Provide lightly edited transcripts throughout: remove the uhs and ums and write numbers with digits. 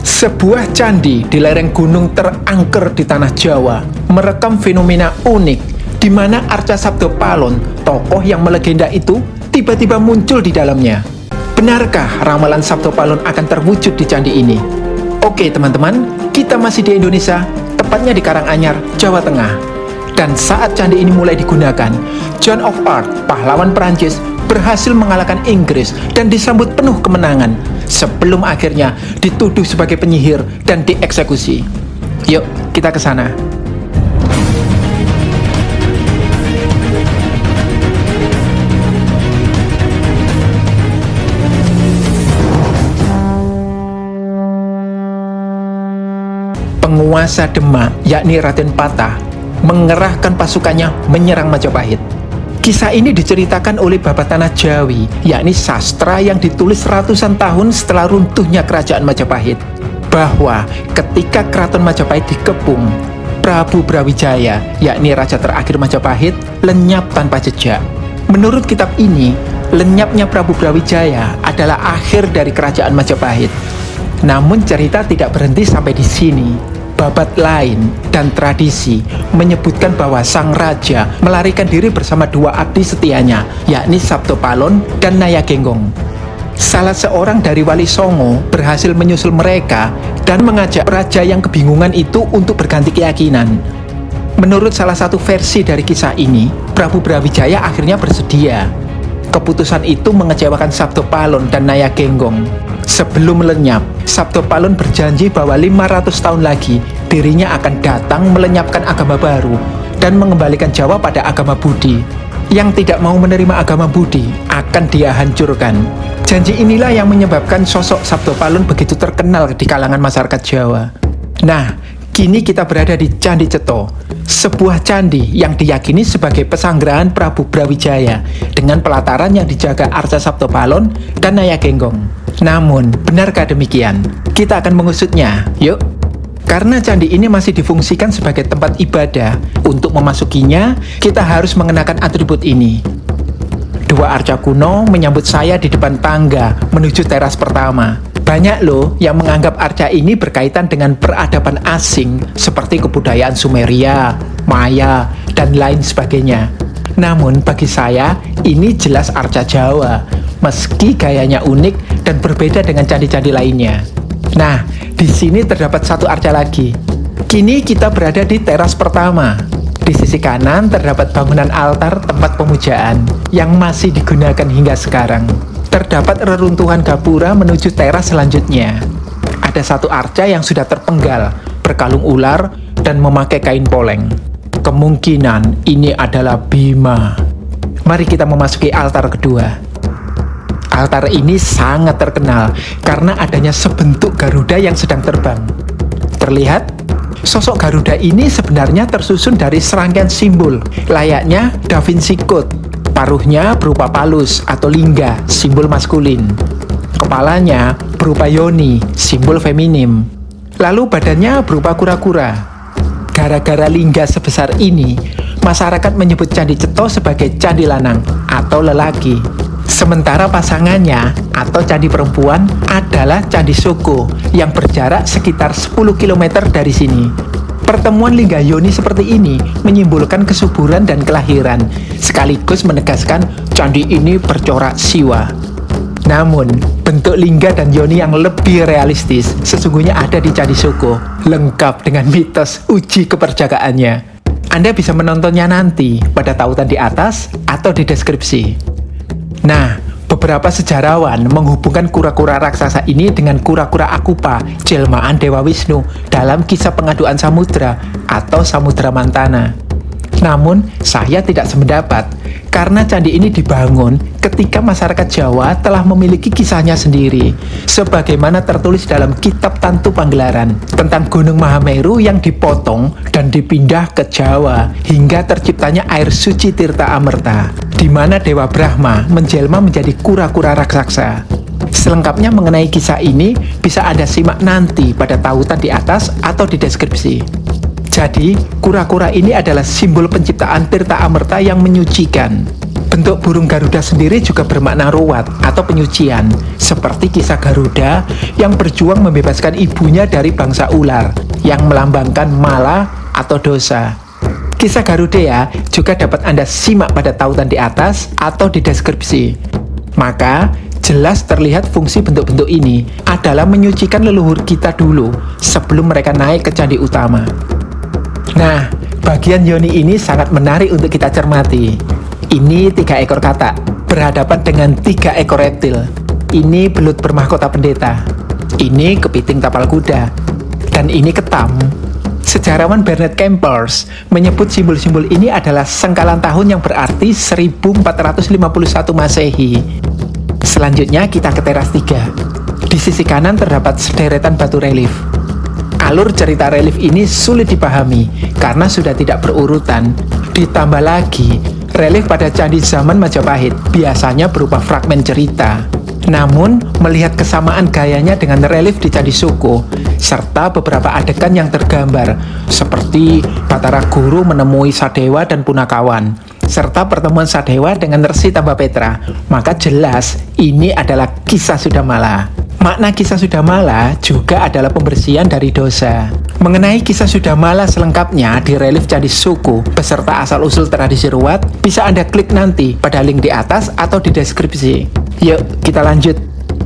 Sebuah candi di lereng gunung terangker di tanah Jawa merekam fenomena unik di mana Arca Sabdopalon, tokoh yang melegenda itu, tiba-tiba muncul di dalamnya. Benarkah ramalan Sabdopalon akan terwujud di candi ini? Oke teman-teman, kita masih di Indonesia, tepatnya di Karanganyar, Jawa Tengah. Dan saat candi ini mulai digunakan, Joan of Arc, pahlawan Perancis, berhasil mengalahkan Inggris dan disambut penuh kemenangan sebelum akhirnya dituduh sebagai penyihir dan dieksekusi. Yuk, kita ke sana. Penguasa Demak, yakni Raden Patah, mengerahkan pasukannya menyerang Majapahit. Kisah ini diceritakan oleh Babat Tanah Jawi, yakni sastra yang ditulis ratusan tahun setelah runtuhnya kerajaan Majapahit, bahwa ketika keraton Majapahit dikepung, Prabu Brawijaya, yakni raja terakhir Majapahit, lenyap tanpa jejak. Menurut kitab ini, lenyapnya Prabu Brawijaya adalah akhir dari kerajaan Majapahit. Namun cerita tidak berhenti sampai di sini. Babat lain dan tradisi menyebutkan bahwa sang raja melarikan diri bersama dua abdi setianya, yakni Sabdopalon dan Nayagenggong. Salah seorang dari Wali Songo berhasil menyusul mereka dan mengajak raja yang kebingungan itu untuk berganti keyakinan. Menurut salah satu versi dari kisah ini, Prabu Brawijaya akhirnya bersedia. Keputusan itu mengecewakan Sabdopalon dan Nayagenggong. Sebelum lenyap, Sabdopalon berjanji bahwa 500 tahun lagi dirinya akan datang melenyapkan agama baru dan mengembalikan Jawa pada agama Budi. Yang tidak mau menerima agama Budi akan dia hancurkan. Janji inilah yang menyebabkan sosok Sabdopalon begitu terkenal di kalangan masyarakat Jawa. Nah, kini kita berada di Candi Ceto, sebuah candi yang diyakini sebagai pesanggerahan Prabu Brawijaya dengan pelataran yang dijaga Arca Sabdopalon dan Nayagenggong. Namun, benarkah demikian? Kita akan mengusutnya, yuk! Karena candi ini masih difungsikan sebagai tempat ibadah, untuk memasukinya, kita harus mengenakan atribut ini. Dua arca kuno menyambut saya di depan tangga menuju teras pertama. Banyak loh yang menganggap arca ini berkaitan dengan peradaban asing seperti kebudayaan Sumeria, Maya, dan lain sebagainya. Namun bagi saya, ini jelas arca Jawa, meski gayanya unik dan berbeda dengan candi-candi lainnya. Nah, di sini terdapat satu arca lagi. Kini kita berada di teras pertama. Di sisi kanan terdapat bangunan altar tempat pemujaan yang masih digunakan hingga sekarang. Terdapat reruntuhan gapura menuju teras selanjutnya. Ada satu arca yang sudah terpenggal, berkalung ular, dan memakai kain poleng. Kemungkinan ini adalah Bima. Mari kita memasuki altar kedua. Altar ini sangat terkenal karena adanya sebentuk Garuda yang sedang terbang. Terlihat? Sosok Garuda ini sebenarnya tersusun dari serangkaian simbol, layaknya Da Vinci Code. Paruhnya berupa palus atau lingga, simbol maskulin. Kepalanya berupa yoni, simbol feminim. Lalu badannya berupa kura-kura. Gara-gara lingga sebesar ini, masyarakat menyebut Candi Ceto sebagai candi lanang atau lelaki. Sementara pasangannya atau candi perempuan adalah Candi Soko yang berjarak sekitar 10 km dari sini. Pertemuan lingga yoni seperti ini menyimbolkan kesuburan dan kelahiran, sekaligus menegaskan candi ini bercorak siwa. Namun, bentuk lingga dan yoni yang lebih realistis sesungguhnya ada di Candi Soko, lengkap dengan mitos uji keperjagaannya. Anda bisa menontonnya nanti pada tautan di atas atau di deskripsi. Nah, beberapa sejarawan menghubungkan kura-kura raksasa ini dengan kura-kura Akupa, jelmaan Dewa Wisnu dalam kisah pengaduan samudra atau Samudra Mantana. Namun, saya tidak sependapat karena candi ini dibangun ketika masyarakat Jawa telah memiliki kisahnya sendiri, sebagaimana tertulis dalam kitab Tantu Panggelaran tentang Gunung Mahameru yang dipotong dan dipindah ke Jawa hingga terciptanya air suci Tirta Amerta, di mana Dewa Brahma menjelma menjadi kura-kura raksasa. Selengkapnya mengenai kisah ini bisa Anda simak nanti pada tautan di atas atau di deskripsi. Jadi, kura-kura ini adalah simbol penciptaan Tirta Amerta yang menyucikan. Bentuk burung Garuda sendiri juga bermakna ruwat atau penyucian, seperti kisah Garuda yang berjuang membebaskan ibunya dari bangsa ular, yang melambangkan mala atau dosa. Kisah Garuda juga dapat Anda simak pada tautan di atas atau di deskripsi. Maka, jelas terlihat fungsi bentuk-bentuk ini adalah menyucikan leluhur kita dulu sebelum mereka naik ke candi utama. Nah, bagian yoni ini sangat menarik untuk kita cermati. Ini 3 ekor katak, berhadapan dengan 3 ekor reptil. Ini belut bermahkota pendeta. Ini kepiting tapal kuda. Dan ini ketam. Sejarawan Bernard Campers menyebut simbol-simbol ini adalah sengkalan tahun yang berarti 1451 Masehi. Selanjutnya kita ke teras 3. Di sisi kanan terdapat sederetan batu relief. Alur cerita relief ini sulit dipahami karena sudah tidak berurutan. Ditambah lagi, relief pada candi zaman Majapahit biasanya berupa fragmen cerita. Namun, melihat kesamaan gayanya dengan relief di Candi Suko, serta beberapa adegan yang tergambar, seperti Batara Guru menemui Sadewa dan Punakawan, serta pertemuan Sadewa dengan Resi Tambapetra, maka jelas ini adalah kisah Sudamala. Makna kisah Sudamala juga adalah pembersihan dari dosa. Mengenai kisah Sudamala selengkapnya di relief Candi Suko beserta asal-usul tradisi ruwat, bisa Anda klik nanti pada link di atas atau di deskripsi. Yuk, kita lanjut.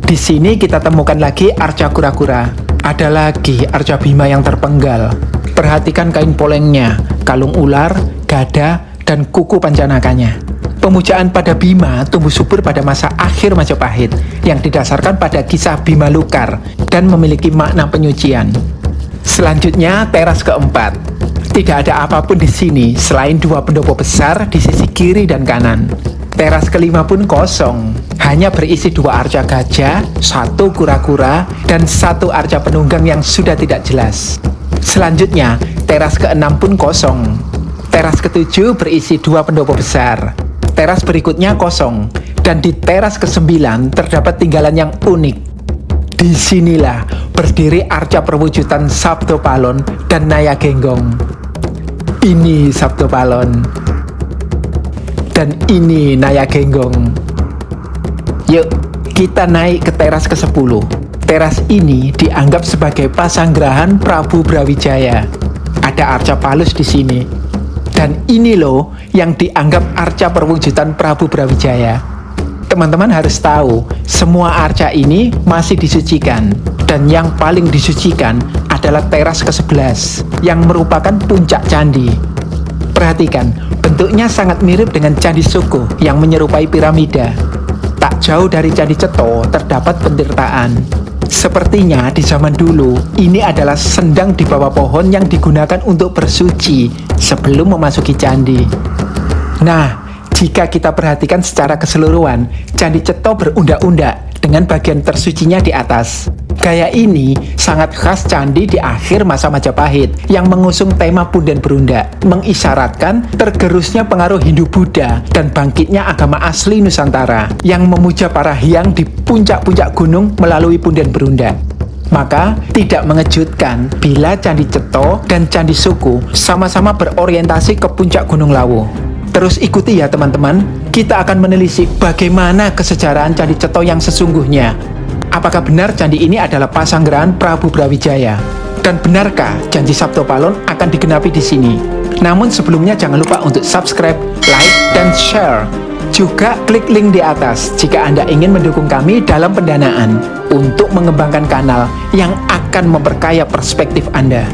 Di sini kita temukan lagi arca kura-kura. Ada lagi arca Bima yang terpenggal. Perhatikan kain polengnya, kalung ular, gada, dan kuku pancanakanya. Pemujaan pada Bima tumbuh subur pada masa akhir Majapahit yang didasarkan pada kisah Bima Lukar dan memiliki makna penyucian. Selanjutnya, teras keempat. Tidak ada apapun di sini selain 2 pendopo besar di sisi kiri dan kanan. Teras kelima pun kosong, hanya berisi 2 arca gajah, 1 kura-kura, dan 1 arca penunggang yang sudah tidak jelas. Selanjutnya, teras keenam pun kosong. Teras ketujuh berisi 2 pendopo besar. Teras berikutnya kosong, dan di teras ke-9 terdapat tinggalan yang unik. Disinilah berdiri arca perwujudan Sabdo Palon dan Naya Genggong. Ini Sabdo Palon. Dan ini Naya Genggong. Yuk, kita naik ke teras ke-10. Teras ini dianggap sebagai pasanggerahan Prabu Brawijaya. Ada arca Palus di sini. Dan ini loh yang dianggap arca perwujudan Prabu Brawijaya. Teman-teman harus tahu, semua arca ini masih disucikan. Dan yang paling disucikan adalah teras ke-11, yang merupakan puncak candi. Perhatikan, bentuknya sangat mirip dengan Candi Suko yang menyerupai piramida. Tak jauh dari Candi Cetho terdapat pentirtaan. Sepertinya di zaman dulu, ini adalah sendang di bawah pohon yang digunakan untuk bersuci sebelum memasuki candi. Nah, jika kita perhatikan secara keseluruhan, Candi Cetho berundak-undak dengan bagian tersucinya di atas. Gaya ini sangat khas candi di akhir masa Majapahit yang mengusung tema punden berundak, mengisyaratkan tergerusnya pengaruh Hindu-Buddha dan bangkitnya agama asli Nusantara yang memuja para hyang di puncak-puncak gunung melalui punden berundak. Maka tidak mengejutkan bila Candi Cetho dan Candi Suko sama-sama berorientasi ke puncak Gunung Lawu. Terus ikuti ya teman-teman, kita akan menelisik bagaimana kesejarahan Candi Cetho yang sesungguhnya. Apakah benar candi ini adalah pasanggerahan Prabu Brawijaya? Dan benarkah janji Sabdo Palon akan digenapi di sini? Namun sebelumnya jangan lupa untuk subscribe, like, dan share. Juga klik link di atas jika Anda ingin mendukung kami dalam pendanaan untuk mengembangkan kanal yang akan memperkaya perspektif Anda.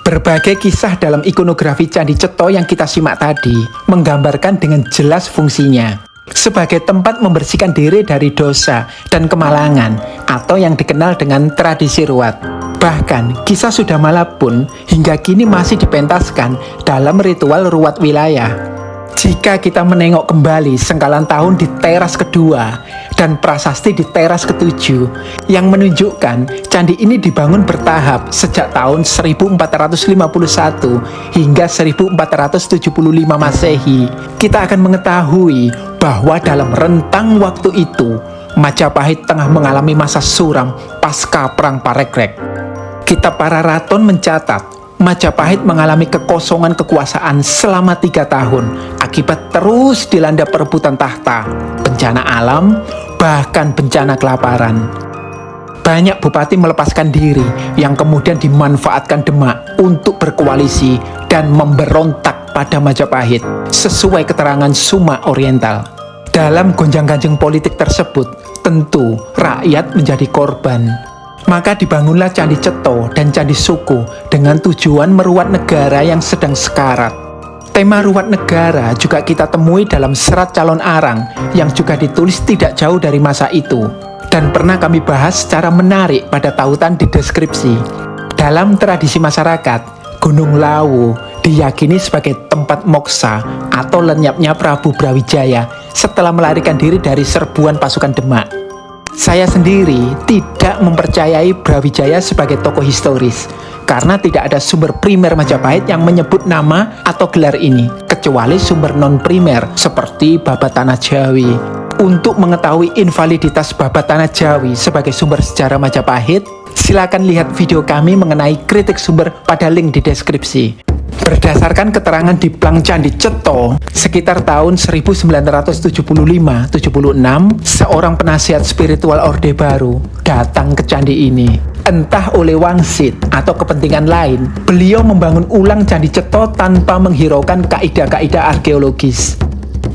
Berbagai kisah dalam ikonografi Candi Cetho yang kita simak tadi menggambarkan dengan jelas fungsinya sebagai tempat membersihkan diri dari dosa dan kemalangan atau yang dikenal dengan tradisi ruwat. Bahkan kisah Sudamala pun hingga kini masih dipentaskan dalam ritual ruwat wilayah. Jika kita menengok kembali sengkalan tahun di teras kedua dan prasasti di teras ketujuh yang menunjukkan candi ini dibangun bertahap sejak tahun 1451 hingga 1475 Masehi, kita akan mengetahui bahwa dalam rentang waktu itu Majapahit tengah mengalami masa suram pasca Perang Parekrek. Kitab Para Raton mencatat Majapahit mengalami kekosongan kekuasaan selama 3 tahun akibat terus dilanda perebutan tahta, bencana alam, bahkan bencana kelaparan. Banyak bupati melepaskan diri yang kemudian dimanfaatkan Demak untuk berkoalisi dan memberontak pada Majapahit sesuai keterangan Suma Oriental. Dalam gonjang-ganjing politik tersebut, tentu rakyat menjadi korban. Maka dibangunlah Candi Cetho dan Candi Suku dengan tujuan meruat negara yang sedang sekarat. Tema ruat negara juga kita temui dalam serat calon arang yang juga ditulis tidak jauh dari masa itu dan pernah kami bahas secara menarik pada tautan di deskripsi. Dalam tradisi masyarakat, Gunung Lawu diyakini sebagai tempat moksa atau lenyapnya Prabu Brawijaya setelah melarikan diri dari serbuan pasukan Demak. Saya sendiri tidak mempercayai Brawijaya sebagai tokoh historis karena tidak ada sumber primer Majapahit yang menyebut nama atau gelar ini kecuali sumber non-primer seperti Babat Tanah Jawi. Untuk mengetahui invaliditas Babat Tanah Jawi sebagai sumber sejarah Majapahit, silakan lihat video kami mengenai kritik sumber pada link di deskripsi. Berdasarkan keterangan di Plang Candi Cetho, sekitar tahun 1975-76, seorang penasihat spiritual Orde Baru datang ke candi ini. Entah oleh wangsit atau kepentingan lain, beliau membangun ulang Candi Cetho tanpa menghiraukan kaidah-kaidah arkeologis.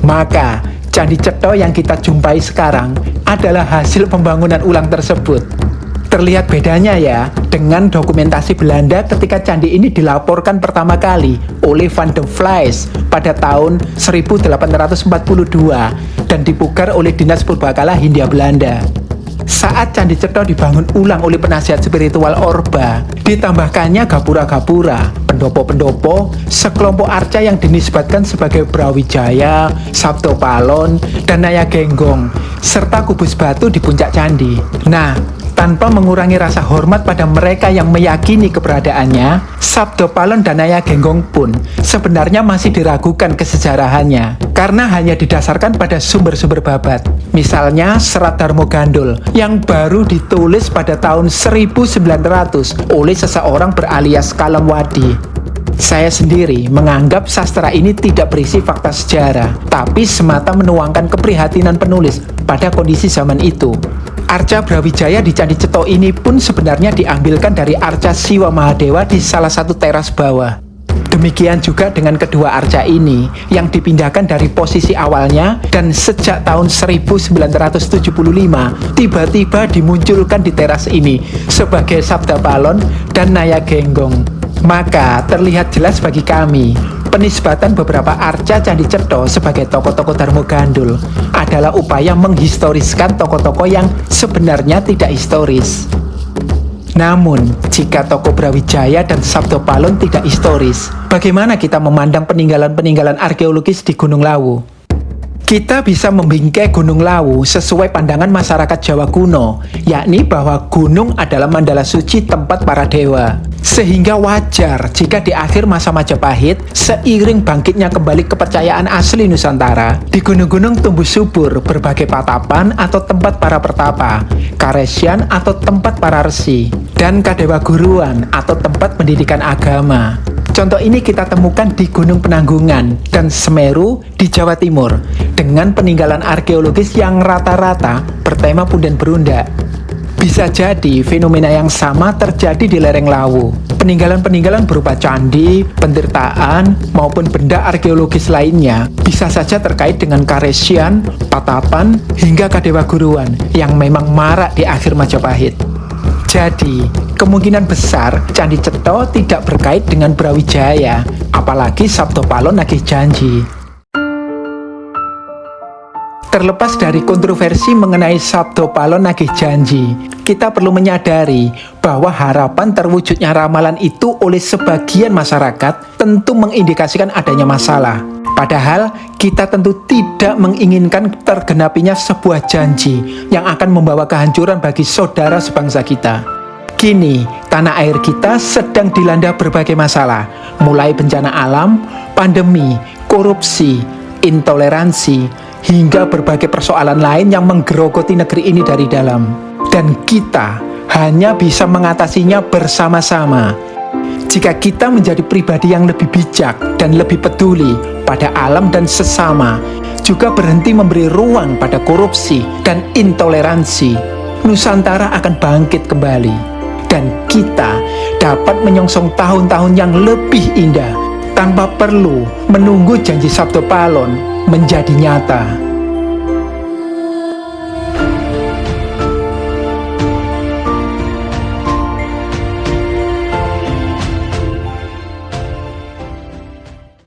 Maka, Candi Cetho yang kita jumpai sekarang adalah hasil pembangunan ulang tersebut. Terlihat bedanya ya dengan dokumentasi Belanda ketika candi ini dilaporkan pertama kali oleh Van de Vleis pada tahun 1842 dan dipugar oleh Dinas Purbakala Hindia Belanda. Saat Candi Cetho dibangun ulang oleh penasihat spiritual Orba, ditambahkannya gapura-gapura, pendopo-pendopo, sekelompok arca yang dinisbatkan sebagai Brawijaya, Sabdo Palon, dan Naya Genggong, serta kubus batu di puncak candi. Nah, tanpa mengurangi rasa hormat pada mereka yang meyakini keberadaannya, Sabdo Palon dan Naya Genggong pun sebenarnya masih diragukan kesejarahannya karena hanya didasarkan pada sumber-sumber babat. Misalnya Serat Darmo Gandul yang baru ditulis pada tahun 1900 oleh seseorang beralias Kalamwadi. Saya sendiri menganggap sastra ini tidak berisi fakta sejarah, tapi semata menuangkan keprihatinan penulis pada kondisi zaman itu. Arca Brawijaya di Candi Cetho ini pun sebenarnya diambilkan dari arca Siwa Mahadewa di salah satu teras bawah. Demikian juga dengan kedua arca ini yang dipindahkan dari posisi awalnya dan sejak tahun 1975 tiba-tiba dimunculkan di teras ini sebagai Sabda Palon dan Naya Genggong. Maka terlihat jelas bagi kami penisbatan beberapa arca Candi Cetho sebagai tokoh-tokoh Darmo Gandul adalah upaya menghistoriskan tokoh-tokoh yang sebenarnya tidak historis. Namun, jika tokoh Brawijaya dan Sabdo Palon tidak historis, bagaimana kita memandang peninggalan-peninggalan arkeologis di Gunung Lawu? Kita bisa membingkai Gunung Lawu sesuai pandangan masyarakat Jawa kuno, yakni bahwa gunung adalah mandala suci tempat para dewa. Sehingga wajar jika di akhir masa Majapahit, seiring bangkitnya kembali kepercayaan asli Nusantara, di gunung-gunung tumbuh subur berbagai patapan atau tempat para pertapa, karesyan atau tempat para resi, dan kadewa guruan atau tempat pendidikan agama. Contoh ini kita temukan di Gunung Penanggungan dan Semeru di Jawa Timur dengan peninggalan arkeologis yang rata-rata bertema punden berundak. Bisa jadi fenomena yang sama terjadi di lereng Lawu. Peninggalan-peninggalan berupa candi, pentirtaan, maupun benda arkeologis lainnya bisa saja terkait dengan karesyan, patapan, hingga kadewa guruan yang memang marak di akhir Majapahit. Jadi, kemungkinan besar Candi Cetho tidak berkait dengan Brawijaya, apalagi Sabdo Palon nagih janji. Terlepas dari kontroversi mengenai Sabdo Palon nagih janji, kita perlu menyadari bahwa harapan terwujudnya ramalan itu oleh sebagian masyarakat tentu mengindikasikan adanya masalah. Padahal kita tentu tidak menginginkan tergenapinya sebuah janji yang akan membawa kehancuran bagi saudara sebangsa kita. Kini, tanah air kita sedang dilanda berbagai masalah, mulai bencana alam, pandemi, korupsi, intoleransi, hingga berbagai persoalan lain yang menggerogoti negeri ini dari dalam. Dan kita hanya bisa mengatasinya bersama-sama. Jika kita menjadi pribadi yang lebih bijak dan lebih peduli pada alam dan sesama, juga berhenti memberi ruang pada korupsi dan intoleransi, Nusantara akan bangkit kembali. Dan kita dapat menyongsong tahun-tahun yang lebih indah tanpa perlu menunggu janji Sabto Palon menjadi nyata.